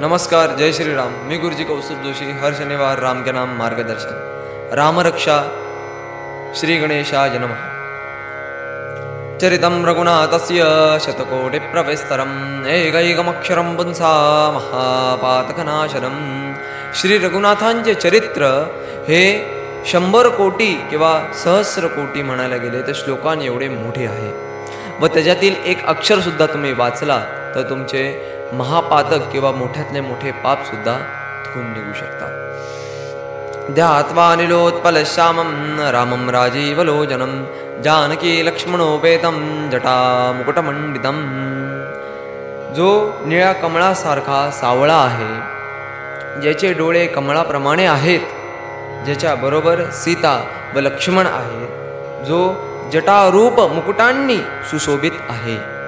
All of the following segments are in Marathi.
नमस्कार, जय श्रीराम. मी गुरुजी कौस्तुभ जोशी. हर शनिवार राम के नाम मार्गदर्शन. रामरक्षा. श्री गणेशाय नमः. चरितं रघुनाथस्य शतकोटिप्रविस्तरम् एकैकमक्षरं पुंसा महापातकनाशनम्. श्री रघुनाथांचे चरित्र हे 100 कोटी किंवा सहस्र कोटी म्हणायला गेले तर श्लोकांनी एवढे मोठे आहे व त्याच्यातील एक अक्षर सुद्धा तुम्ही वाचला तर तुमचे महापातक किंवा मोठ्यातले मोठे पाप सुद्धा धुवून निघू शकतात. ध्यात्वा निलोत्पलश्यामं रामं राजीवलोचनं जानकी लक्ष्मणोपेतं जटामुकुटमण्डितं. जो निळ्या कमळासारखा सावळा आहे, ज्याचे डोळे कमळाप्रमाणे आहेत, ज्याच्या बरोबर सीता व लक्ष्मण आहेत, जो जटारूप मुकुटांनी सुशोभित आहे.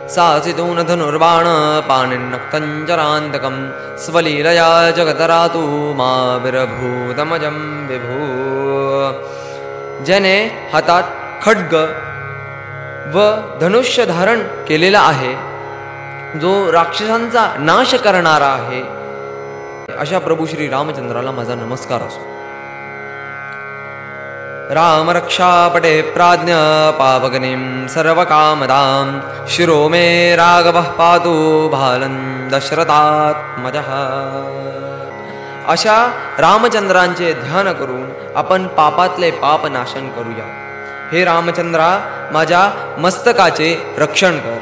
सासितून धनुर्बाण पाणिन्नक्तञ्जरान्तकं स्वलीलया जगतरातु मा विरभूतमजं विभू. ज्याने हातात खड्ग व धनुष्य धारण केलेला आहे, जो राक्षसांचा नाश करणारा आहे, अशा प्रभू श्री रामचंद्राला माझा नमस्कार असो. राम रक्षा पटे प्राज्ञ पावगनीं सर्वकामदां शिरो मे राघवः पातु भालं दशरथात्मजः. अशा रामचंद्रांचे ध्यान करून आपण पापातले पाप नाशन करूया. हे रामचंद्रा, माझ्या मस्तकाचे रक्षण कर.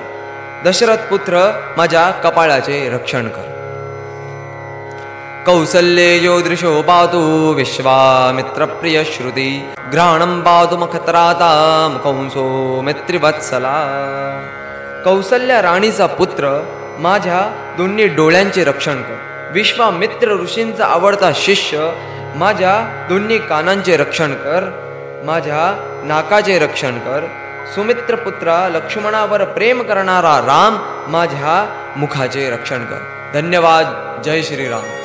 दशरथ पुत्र, माझ्या कपाळाचे रक्षण कर. कौसल्येयो दृशो पातु विश्वामित्र प्रिय श्रुती घ्राणं पातु मखत्रातां कंसो मित्रिवत्सला. कौसल्या राणीचा पुत्र, माझ्या दोन्ही डोळ्यांचे रक्षण कर. विश्वामित्र ऋषींचा आवडता शिष्य, माझ्या दोन्ही कानांचे रक्षण कर. माझ्या नाकाचे रक्षण कर. सुमित्रपुत्रा लक्ष्मणावर प्रेम करणारा राम, माझ्या मुखाचे रक्षण कर. धन्यवाद. जय श्रीराम.